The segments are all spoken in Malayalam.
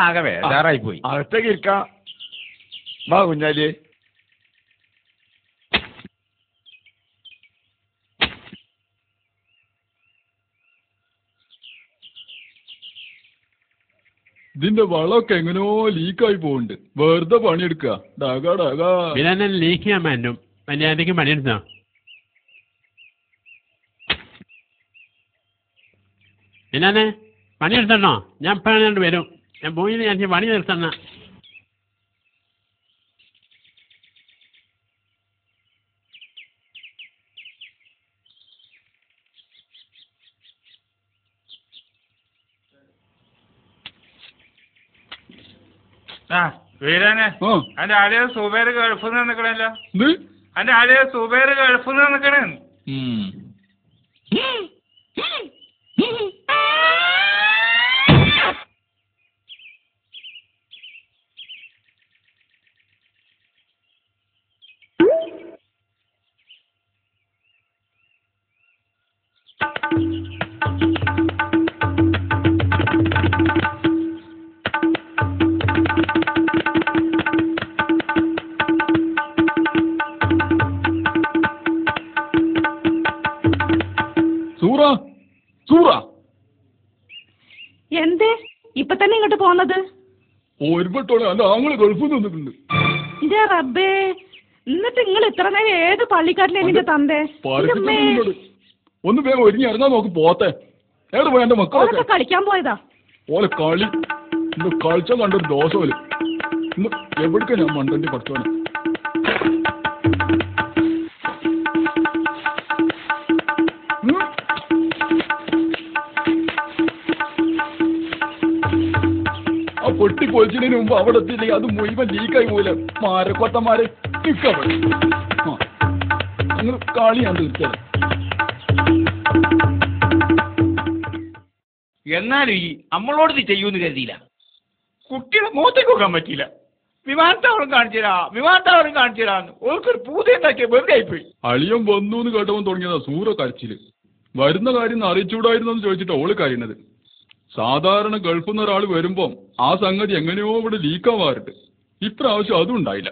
ആകെ വേദാറായി പോയി. അകത്തേക്ക് ഇരിക്കാം. വാ കുഞ്ഞാലി. ഇതിന്റെ വളമൊക്കെ എങ്ങനെയോ ലീക്കായി പോകുന്നുണ്ട്. വെറുതെ പണിയെടുക്കുക. പിന്നെ ലീക്ക് ചെയ്യാൻ പറ്റും. മര്യാദയ്ക്ക് പണിയെടുത്തോ. പിന്നെ പണിയെടുത്തോ. ഞാൻ ഇപ്പോഴാണ് വരും. ഞാൻ പോയി ഞാൻ പണി നിർത്തണ. വീരാനെ അന്റെ ആദ്യ സുബേർ ഗൾഫിൽ നിന്ന് നിക്കണല്ലോ. അന്റെ ആദ്യ സുബേർ ഗൾഫിൽ നിന്ന് നിക്കണേ. എന്തേ ഇപ്പൊ തന്നെ ഇങ്ങോട്ട് പോന്നത്? ഗൾഫിൽ നിന്നിട്ടുണ്ട്. ഇന്റെ റബ്ബേ, എന്നിട്ട് നിങ്ങൾ ഇത്ര നേരം ഏത് പള്ളിക്കാട്ടിലെ എന്റെ തന്തേ? ഒന്ന് വേഗം ഒരുങ്ങി ഇറങ്ങാൻ നോക്കി പോത്തെ. എവിടെ പോയ എന്റെ മക്കളൊക്കെ കളിക്കാൻ പോയതാ? ഓലെ കളി ഇന്ന് കളിച്ച കണ്ടൊരു ദോഷമല്ല. ഇന്ന് എവിടേക്കാ ഞാൻ മണ്ടന്റെ പഠിച്ചോനെ. ആ പൊട്ടി പൊളിച്ചതിന് മുമ്പ് അവിടെ എത്തിയില്ലെങ്കിൽ അത് മുഴുവൻ ലീക്കായി പോലെ മാരക്കൊത്തമാരെ നിൽക്കവിടെ. അങ്ങനെ കളി ഞാൻ തീർച്ചയായും. എന്നാലും ഈ നമ്മളോട് ഇത് ചെയ്യൂന്ന് കരുതിയില്ല. കുട്ടികളെ മുഖത്തേക്ക് നോക്കാൻ പറ്റിയില്ല. വിമാനത്താവളം കാണിച്ചുതരാന്ന് ഓർക്കൊരു പൂതയുണ്ടാക്കിയ വെറുതെ ആയിപ്പോയി. അളിയൻ വന്നു എന്ന് കേട്ടവൻ തുടങ്ങിയതാ സൂറ കരച്ചില്. വരുന്ന കാര്യം അറിയിച്ചൂടായിരുന്നു എന്ന് ചോദിച്ചിട്ട് ഓള് കരയുന്നത്. സാധാരണ ഗൾഫിൽ നിന്ന് ഒരാൾ വരുമ്പം ആ സംഗതി എങ്ങനെയോ ഇവിടെ ലീക്കാവാറുണ്ട്. ഇപ്രാവശ്യം അതും ഉണ്ടായില്ല.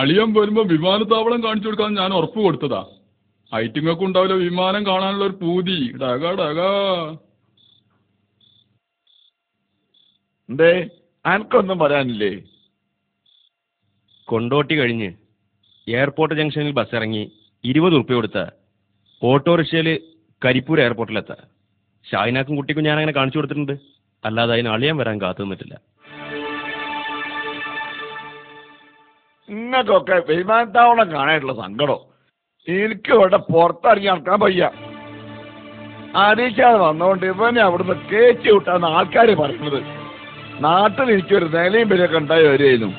അളിയൻ വരുമ്പോ വിമാനത്താവളം കാണിച്ചു കൊടുക്കാൻ ഞാൻ ഉറപ്പ് കൊടുത്തതാ. ഐറ്റിങ്ങൊക്കെ ഉണ്ടാവില്ല വിമാനം കാണാനുള്ള ഒരു പൂതി. എന്തേ അനക്കൊന്നും പറയാനില്ലേ? കൊണ്ടോട്ടി കഴിഞ്ഞ് എയർപോർട്ട് ജംഗ്ഷനിൽ ബസ് ഇറങ്ങി 20 ഉറുപ്പ്യ കൊടുത്ത ഓട്ടോറിക്ഷയിൽ കരിപ്പൂർ എയർപോർട്ടിലെത്താം. ഷാഹിനാക്കും കുട്ടിക്കും ഞാൻ അങ്ങനെ കാണിച്ചു കൊടുത്തിട്ടുണ്ട്. അല്ലാതെ അതിന് അളിയാൻ വരാൻ കാത്തു നിന്നിട്ടില്ല. നിങ്ങൾക്കൊക്കെ വിമാനത്താവളം കാണാനുള്ള സങ്കടം. എനിക്ക് ഇവിടെ പുറത്തിറങ്ങി നടക്കാൻ വയ്യ. അറിയിക്കാതെ വന്നോണ്ട് ഇവനെ അവിടുന്ന് കേച്ചു വിട്ടാന്ന് ആൾക്കാർ പറയുന്നത്. നാട്ടിൽ എനിക്കൊരു നിലയും പേരൊക്കെ ഉണ്ടായി വരുമായിരുന്നു.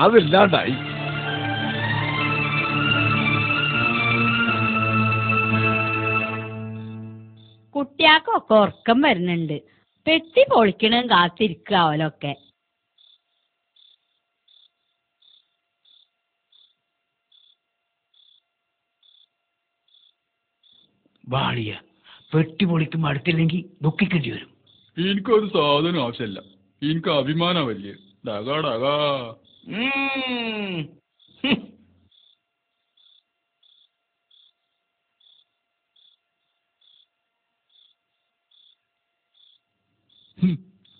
അതില്ലാണ്ടായി. കുട്ടിയാക്കൊക്കെ ഉറക്കം വരുന്നുണ്ട്. പെട്ടി പൊളിക്കണം കാത്തിരിക്കുക അവലൊക്കെ. വാളിയ പെട്ടി പൊളിക്കുമ്പോൾ അടുത്തില്ലെങ്കിൽ ദുഃഖിക്കേണ്ടി വരും. എനിക്കൊരു സാധനം ആവശ്യമില്ല. എനിക്ക് അഭിമാനം വലിയ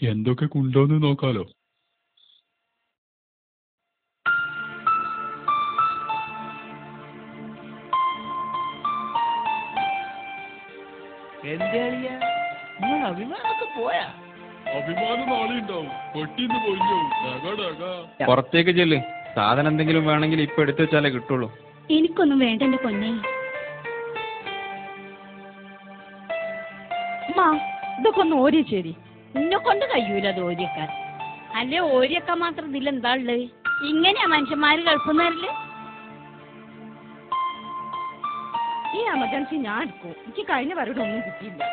എന്തൊക്കെ കൊണ്ടോന്ന് നോക്കാലോ. അഭിമാനമൊക്കെ പോയാ? അഭിമാനം നാളെ ഉണ്ടാവും. പെട്ടിന്ന് പോയില്ലോ. പുറത്തേക്ക് ചെല്ല്. സാധനം എന്തെങ്കിലും വേണമെങ്കിൽ ഇപ്പൊ എടുത്തു വെച്ചാലേ കിട്ടുള്ളൂ. എനിക്കൊന്നും വേണ്ട എന്റെ പൊന്നെ. ഇതൊക്കെ ഒന്ന് ഓരി ശരി. ഇന്നെ കൊണ്ട് കഴിയൂല അത് ഓരിയക്കാൻ. അല്ലേ ഓരിയൊക്കെ മാത്രം ഇതിലെന്താ ഉള്ളത്? ഇങ്ങനെയാ മനുഷ്യന്മാര് ഗൾഫുന്നവരില്. ഈ എമർജൻസി ഞാൻ എടുക്കും. എനിക്ക് കഴിഞ്ഞ വരുടെ ഒന്നും കിട്ടിയില്ല.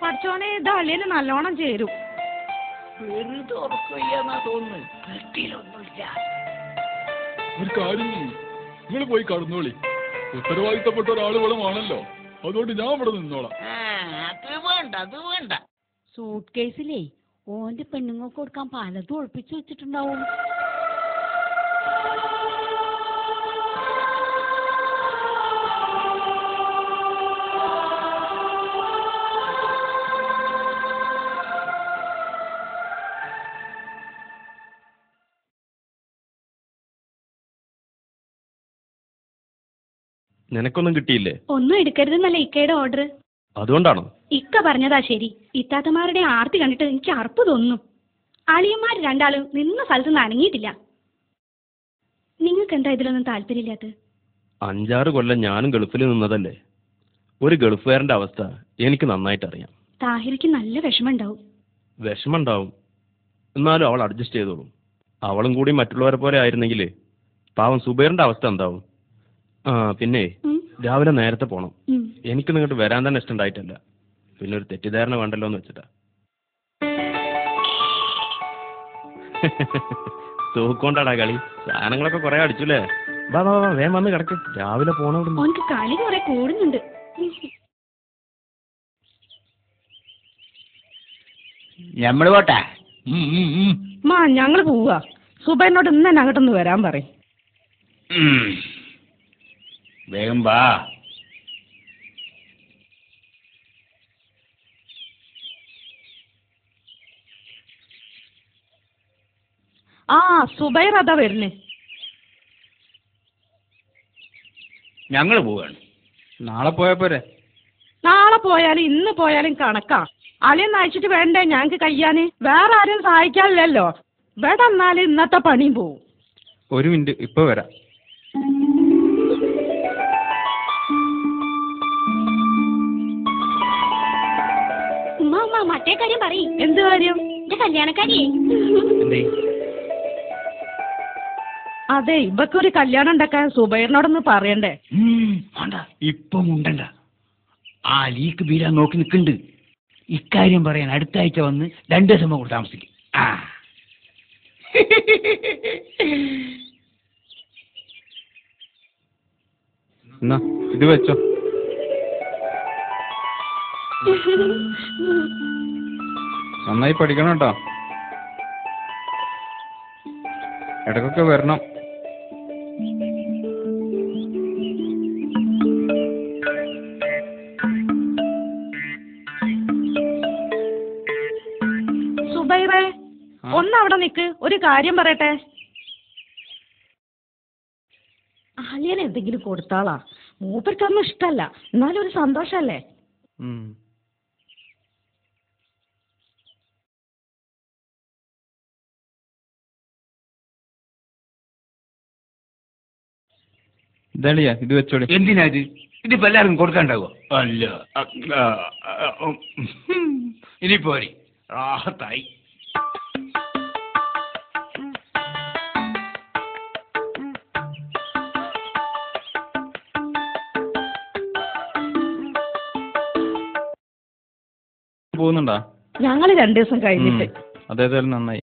പഠിച്ചോനെ ഇത് അളിയന് നല്ലോണം ചേരും. വെറുതെ ഉറക്കുകയെന്നാ തോന്നുന്നു. പെട്ടിയിലൊന്നുമില്ല. ഒരു കാര്യം നിങ്ങൾ പോയി കടന്നോളി. ഉത്തരവാദിത്തപ്പെട്ട ഒരാൾ ഇവിടെ വേണല്ലോ. അതുകൊണ്ട് ഞാൻ ഇവിടെ നിന്നോളാം. അത് വേണ്ട. സൂട്ട് കേസിലേ ഓന്റെ പെണ്ണുങ്ങൾക്ക് കൊടുക്കാൻ പലതും ഒളിപ്പിച്ചു വെച്ചിട്ടുണ്ടാവും. നിനക്കൊന്നും കിട്ടിയില്ലേ? ഒന്നും എടുക്കരുതെന്നല്ല ഇക്കയുടെ ഓർഡർ. അതുകൊണ്ടാണോ? ഇക്ക പറഞ്ഞതാ ശരി. ഇത്താത്തമാരുടെ ആർത്തി കണ്ടിട്ട് എനിക്ക് അറപ്പ് തോന്നുന്നു. അളിയന്മാർ രണ്ടാളും നിന്ന സ്ഥലത്ത് നിന്ന് അനങ്ങിയിട്ടില്ല. നിങ്ങൾക്ക് എന്താ ഇതിലൊന്നും താല്പര്യമില്ലാത്തത്? 5-6 കൊല്ലം ഞാനും ഗൾഫിൽ നിന്നതല്ലേ. ഒരു ഗൾഫുകാരന്റെ അവസ്ഥ എനിക്ക് നന്നായിട്ട് അറിയാം. താഹിരയ്ക്ക് നല്ല വിഷമമുണ്ടാവും. വിഷമമുണ്ടാവും, എന്നാലും അവൾ അഡ്ജസ്റ്റ് ചെയ്തോളും. അവളും കൂടി മറ്റുള്ളവരെ പോലെ ആയിരുന്നെങ്കിൽ പാവം സുബൈറിന്റെ അവസ്ഥ എന്താവും? ആ പിന്നെ രാവിലെ നേരത്തെ പോണം. എനിക്ക് നിങ്ങോട്ട് വരാൻ തന്നെ ഇഷ്ടമുണ്ടായിട്ടല്ല, പിന്നെ ഒരു തെറ്റിദ്ധാരണ വേണ്ടല്ലോ എന്ന് വെച്ചിട്ടാ. തൂക്കൊണ്ടാടാ കളി. സാധനങ്ങളൊക്കെ കുറെ അടിച്ചുല്ലേ. വാ വാ വാ, വേഗം വന്ന് കിടക്ക്, രാവിലെ പോണോ. ഓനക്ക് കളി കുറെ കൂടുന്നുണ്ട്. ഞമ്മള് പോട്ടെ. ഞങ്ങള് പോവാ. സുബൈനോട് ഇന്ന് തന്നെ അങ്ങോട്ടൊന്ന് വരാൻ പറയും. വേഗം വാ. ആ സുബൈർ അതാ വരുന്നേ. ഞങ്ങള് പോവാണ്. നാളെ പോയാ പോരെ? നാളെ പോയാലും ഇന്ന് പോയാലും കണക്കാ. അളിയൊന്ന് അയച്ചിട്ട് വേണ്ടേ ഞങ്ങക്ക് കയ്യാന്? വേറെ ആരും സഹായിക്കാനില്ലല്ലോ. ഇവിടെ എന്നാലും ഇന്നത്തെ പണിയും പോവും. ഒരു മിനിറ്റ്, ഇപ്പൊ വരാം. മറ്റേ കാര്യം പറയും. എന്ത് കാര്യം? എന്റെ കല്യാണക്കാരിയേ. അതെ, ഇവക്കൊരു കല്യാണം ഉണ്ടാക്കാൻ സുബൈറിനോടൊന്ന് പറയണ്ടേ? വേണ്ട, ഇപ്പം ഉണ്ടണ്ട. ആ ലീക്ക് ബീരാൻ നോക്കി നിൽക്കുന്നുണ്ട്. ഇക്കാര്യം പറയാൻ അടുത്ത ആഴ്ച വന്ന് 2 ദിവസം കൂടെ താമസിക്കും. ആ എന്നാ ഇത് വെച്ചോ. നന്നായി പഠിക്കണം കേട്ടോ. ഇടക്കൊക്കെ വരണം. സുബൈറേ, ഒന്നവിടെ നിക്ക്, ഒരു കാര്യം പറയട്ടെ. അളിയൻ എന്തെങ്കിലും കൊടുത്താളാ. മൂപ്പർക്കൊന്നും ഇഷ്ടല്ല, എന്നാലും ഒരു സന്തോഷല്ലേ. ഇതളിയാ, ഇത് വെച്ചോളി. എന്തിനാ ഇത്? ഇതിപ്പോ എല്ലാവർക്കും കൊടുക്കാണ്ടാവോ? അല്ല, ഇനി പോരെ, റാഹത്തായി. പോകുന്നുണ്ടോ? ഞങ്ങള് 2 ദിവസം കഴിഞ്ഞിട്ട്. അതേതായാലും നന്നായി.